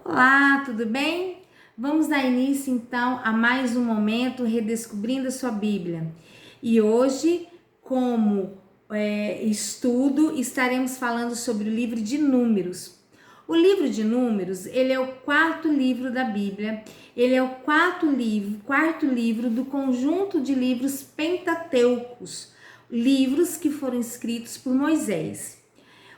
Olá, tudo bem? Vamos dar início então a mais um momento redescobrindo a sua Bíblia. E hoje, como estudo, estaremos falando sobre o livro de Números. O livro de Números, ele é o quarto livro da Bíblia. Ele é o quarto livro do conjunto de livros pentateucos, livros que foram escritos por Moisés.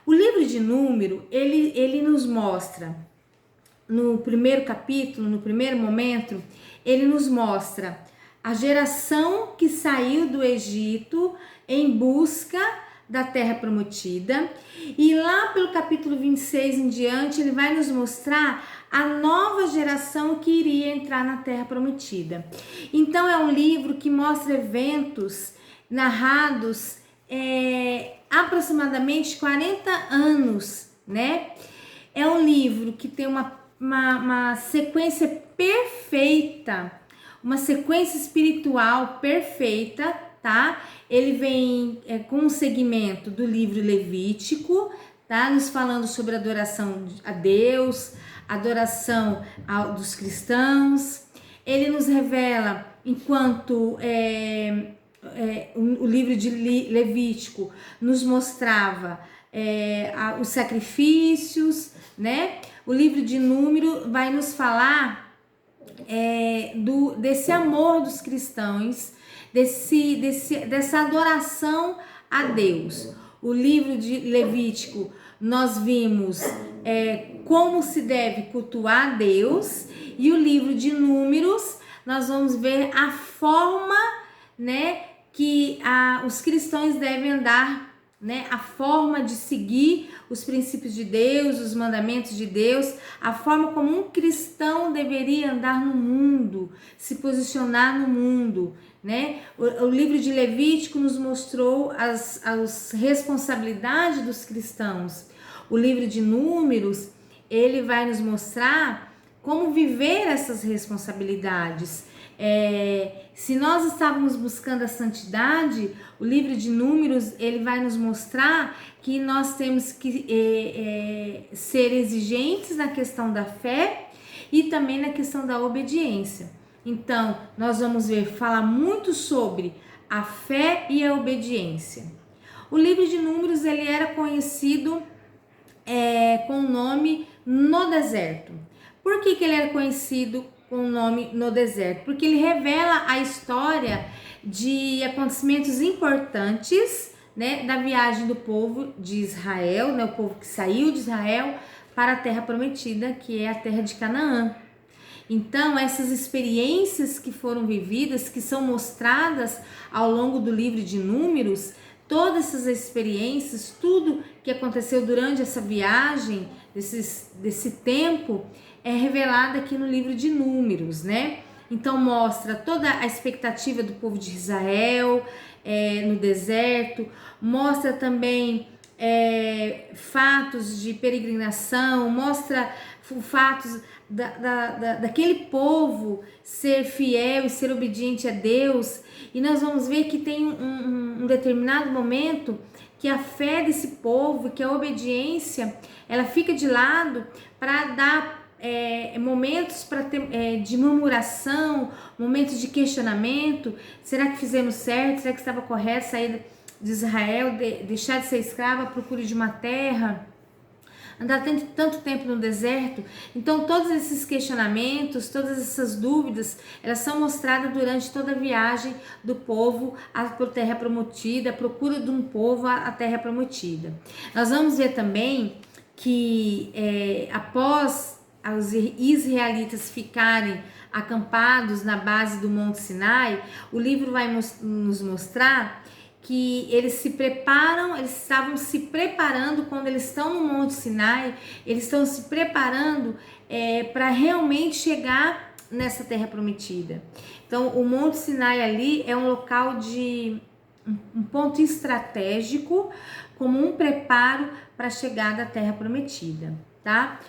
O livro de Número, ele nos mostra no primeiro capítulo, no primeiro momento, ele nos mostra a geração que saiu do Egito em busca da terra prometida, e lá pelo capítulo 26 em diante, ele vai nos mostrar a nova geração que iria entrar na terra prometida. Então é um livro que mostra eventos narrados aproximadamente 40 anos, né? É um livro que tem uma sequência perfeita, uma sequência espiritual perfeita, tá? Ele vem com um segmento do livro Levítico, tá? Nos falando sobre adoração a Deus, adoração dos cristãos. Ele nos revela, enquanto o livro de Levítico nos mostrava os sacrifícios, né? O livro de Número vai nos falar desse amor dos cristãos, dessa adoração a Deus. O livro de Levítico, nós vimos como se deve cultuar a Deus, e o livro de Números, nós vamos ver a forma, né, que os cristãos devem andar, né, a forma de seguir os princípios de Deus, os mandamentos de Deus, a forma como um cristão deveria andar no mundo, se posicionar no mundo, né? O livro de Levítico nos mostrou as responsabilidades dos cristãos. O livro de Números, ele vai nos mostrar como viver essas responsabilidades. Se nós estávamos buscando a santidade, o livro de Números, ele vai nos mostrar que nós temos que ser exigentes na questão da fé e também na questão da obediência. Então, nós vamos falar muito sobre a fé e a obediência. O livro de Números, ele era conhecido com o nome No Deserto. Por que ele era conhecido com o nome No Deserto? Porque ele revela a história de acontecimentos importantes, né, da viagem do povo de Israel, né, o povo que saiu de Israel para a terra prometida, que é a terra de Canaã. Então, essas experiências que foram vividas, que são mostradas ao longo do livro de Números, todas essas experiências, tudo que aconteceu durante essa viagem, desse tempo, é revelado aqui no livro de Números, né? Então mostra toda a expectativa do povo de Israel no deserto, mostra também fatos de peregrinação, mostra fatos daquele povo ser fiel e ser obediente a Deus. E nós vamos ver que tem um determinado momento que a fé desse povo, que a obediência, ela fica de lado para dar momentos de murmuração, momentos de questionamento. Será que fizemos certo? Será que estava correto sair de Israel, deixar de ser escrava à procura de uma terra? Andar tanto tempo no deserto? Então todos esses questionamentos, todas essas dúvidas, elas são mostradas durante toda a viagem do povo à terra prometida, a procura de um povo à terra prometida. Nós vamos ver também que após os israelitas ficarem acampados na base do Monte Sinai, o livro vai nos mostrar que eles estavam se preparando quando eles estão no Monte Sinai, eles estão se preparando para realmente chegar nessa terra prometida. Então, o Monte Sinai ali é um local de um ponto estratégico, como um preparo para a chegada à terra prometida, tá?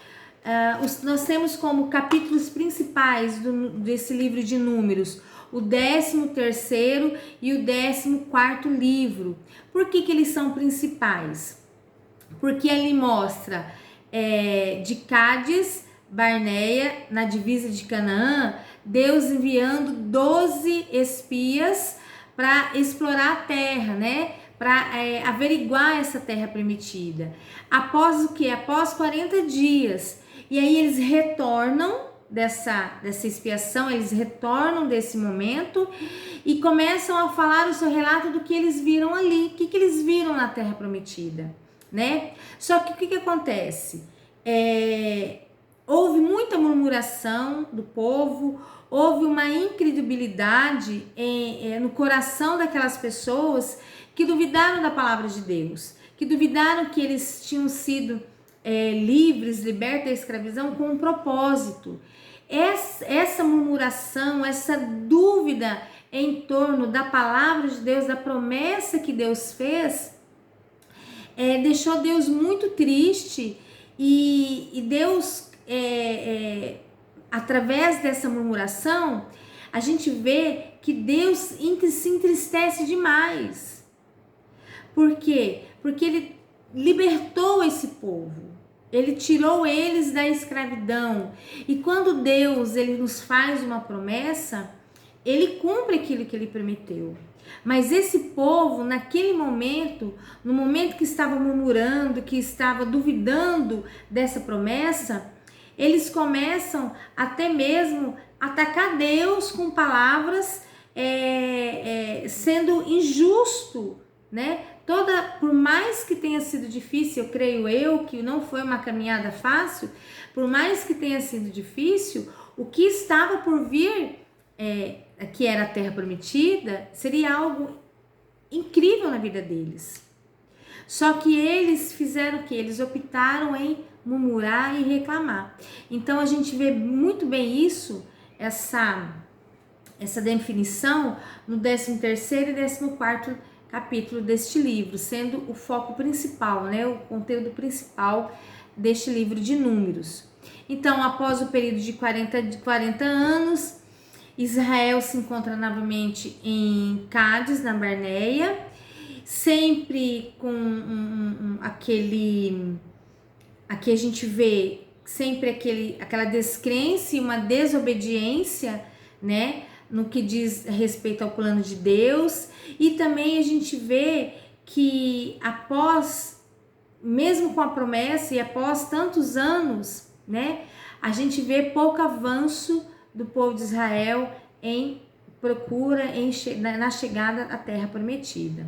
Nós temos como capítulos principais desse livro de Números o 13º e o 14º livro. Por que eles são principais? Porque ele mostra de Cádiz, Barneia, na divisa de Canaã, Deus enviando 12 espias para explorar a terra, né? Para averiguar essa terra prometida. Após o que? Após 40 dias. E aí eles retornam dessa expiação, eles retornam desse momento e começam a falar o seu relato do que eles viram ali, o que eles viram na terra prometida, né? Só que o que acontece? Houve muita murmuração do povo, houve uma incredulidade no coração daquelas pessoas que duvidaram da palavra de Deus, que duvidaram que eles tinham sido livres, libertos da escravidão com um propósito. Essa murmuração, essa dúvida em torno da palavra de Deus, da promessa que Deus fez, deixou Deus muito triste e Deus, através dessa murmuração, a gente vê que Deus se entristece demais. Por quê? Porque Ele libertou esse povo. Ele tirou eles da escravidão. E quando Deus ele nos faz uma promessa, Ele cumpre aquilo que Ele prometeu. Mas esse povo, naquele momento, no momento que estava murmurando, que estava duvidando dessa promessa, eles começam até mesmo a atacar Deus com palavras, sendo injusto, né? Por mais que tenha sido difícil, eu creio que não foi uma caminhada fácil, por mais que tenha sido difícil, o que estava por vir, que era a terra prometida, seria algo incrível na vida deles. Só que eles fizeram o quê? Eles optaram em murmurar e reclamar. Então a gente vê muito bem isso, essa definição no 13º e 14º capítulo deste livro, sendo o foco principal, né, o conteúdo principal deste livro de Números. Então, após o período de 40 anos, Israel se encontra novamente em Cádiz, na Barneia, sempre com aqui a gente vê sempre aquela descrença e uma desobediência, né, no que diz respeito ao plano de Deus. E também a gente vê que após, mesmo com a promessa e após tantos anos, né, a gente vê pouco avanço do povo de Israel em procura, na chegada à terra prometida.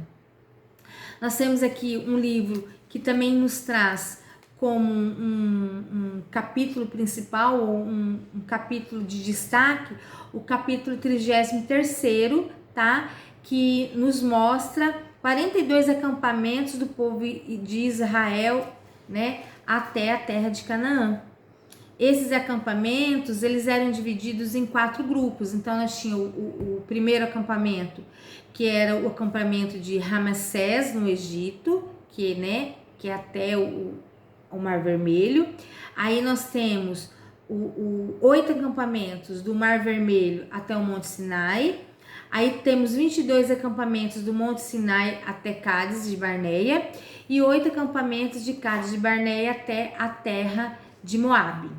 Nós temos aqui um livro que também nos traz como um capítulo principal, ou um capítulo de destaque, o capítulo 33º, tá? Que nos mostra 42 acampamentos do povo de Israel, né? Até a terra de Canaã. Esses acampamentos, eles eram divididos em 4 grupos. Então, nós tínhamos o primeiro acampamento, que era o acampamento de Ramessés, no Egito, que é até o Mar Vermelho. Aí nós temos 8 acampamentos do Mar Vermelho até o Monte Sinai. Aí temos 22 acampamentos do Monte Sinai até Cádiz de Barneia e 8 acampamentos de Cádiz de Barneia até a terra de Moabe.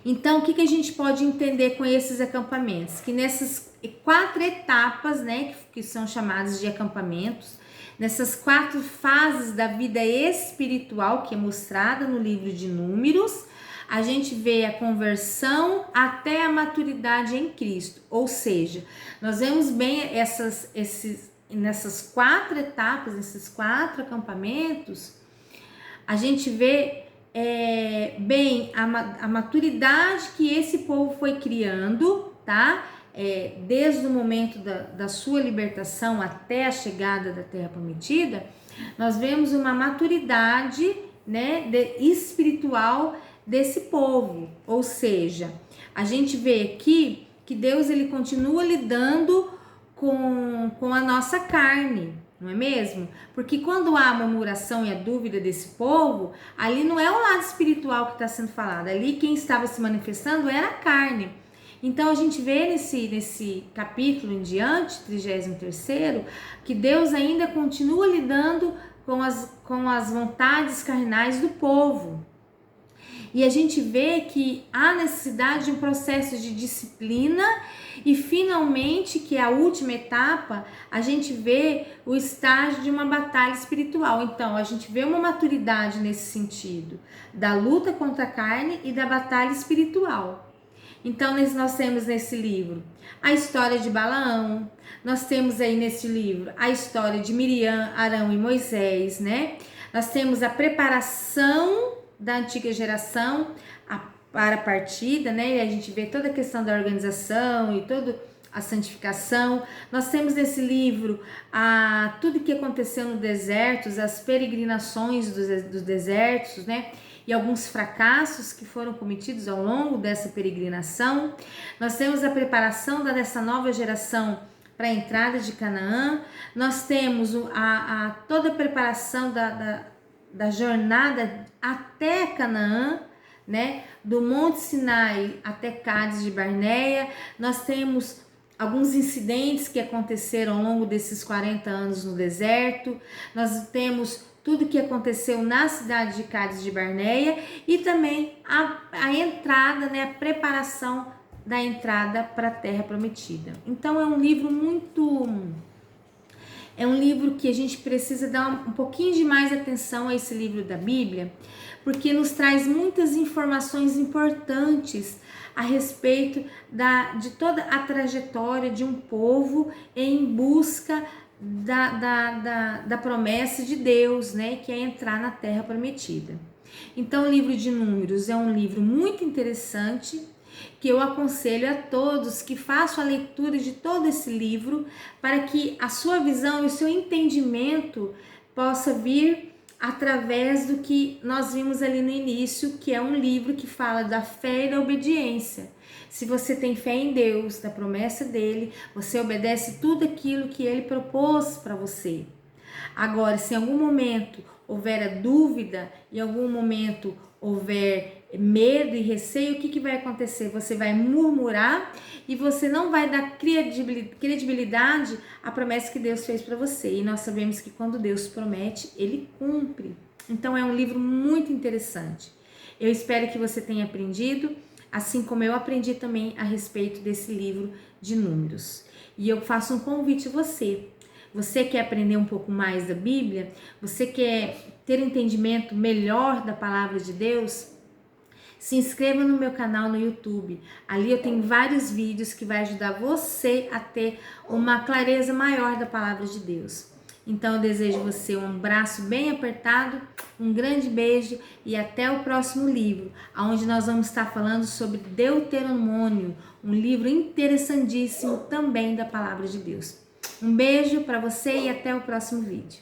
Então, o que a gente pode entender com esses acampamentos? Que nessas 4 etapas, né, que são chamadas de acampamentos, nessas 4 fases da vida espiritual que é mostrada no livro de Números, a gente vê a conversão até a maturidade em Cristo. Ou seja, nós vemos bem nessas 4 etapas, nesses 4 acampamentos, a gente vê bem a maturidade que esse povo foi criando, tá? Desde o momento da sua libertação até a chegada da Terra Prometida, nós vemos uma maturidade, né, espiritual desse povo. Ou seja, a gente vê aqui que Deus ele continua lidando com a nossa carne, não é mesmo? Porque quando há a murmuração e a dúvida desse povo, ali não é o lado espiritual que está sendo falado, ali quem estava se manifestando era a carne. Então a gente vê nesse capítulo em diante, 33º, que Deus ainda continua lidando com as vontades carnais do povo. E a gente vê que há necessidade de um processo de disciplina e finalmente, que é a última etapa, a gente vê o estágio de uma batalha espiritual. Então, a gente vê uma maturidade nesse sentido, da luta contra a carne e da batalha espiritual. Então, nós temos nesse livro a história de Balaão, nós temos aí nesse livro a história de Miriam, Arão e Moisés, né? Nós temos a preparação da antiga geração para a partida, né? E a gente vê toda a questão da organização e toda a santificação. Nós temos nesse livro tudo que aconteceu no deserto, as peregrinações dos desertos, né? E alguns fracassos que foram cometidos ao longo dessa peregrinação. Nós temos a preparação dessa nova geração para a entrada de Canaã. Nós temos toda a preparação da jornada até Canaã, né? Do Monte Sinai até Cádiz de Barneia. Nós temos alguns incidentes que aconteceram ao longo desses 40 anos no deserto. Nós temos tudo que aconteceu na cidade de Cádiz de Barneia e também a entrada, né? A preparação da entrada para a Terra Prometida. Então é um livro É um livro que a gente precisa dar um pouquinho de mais atenção a esse livro da Bíblia, porque nos traz muitas informações importantes a respeito de toda a trajetória de um povo em busca da promessa de Deus, né, que é entrar na Terra Prometida. Então, o livro de Números é um livro muito interessante, que eu aconselho a todos que façam a leitura de todo esse livro, para que a sua visão e o seu entendimento possa vir através do que nós vimos ali no início, que é um livro que fala da fé e da obediência. Se você tem fé em Deus, da promessa dele, você obedece tudo aquilo que ele propôs para você. Agora, se em algum momento houver a dúvida, em algum momento houver medo e receio, o que vai acontecer? Você vai murmurar e você não vai dar credibilidade à promessa que Deus fez para você. E nós sabemos que quando Deus promete, ele cumpre. Então é um livro muito interessante. Eu espero que você tenha aprendido, assim como eu aprendi também a respeito desse livro de Números. E eu faço um convite a você. Você quer aprender um pouco mais da Bíblia? Você quer ter um entendimento melhor da palavra de Deus? Se inscreva no meu canal no YouTube. Ali eu tenho vários vídeos que vai ajudar você a ter uma clareza maior da palavra de Deus. Então eu desejo a você um abraço bem apertado, um grande beijo e até o próximo livro, onde nós vamos estar falando sobre Deuteronômio, um livro interessantíssimo também da palavra de Deus. Um beijo para você e até o próximo vídeo.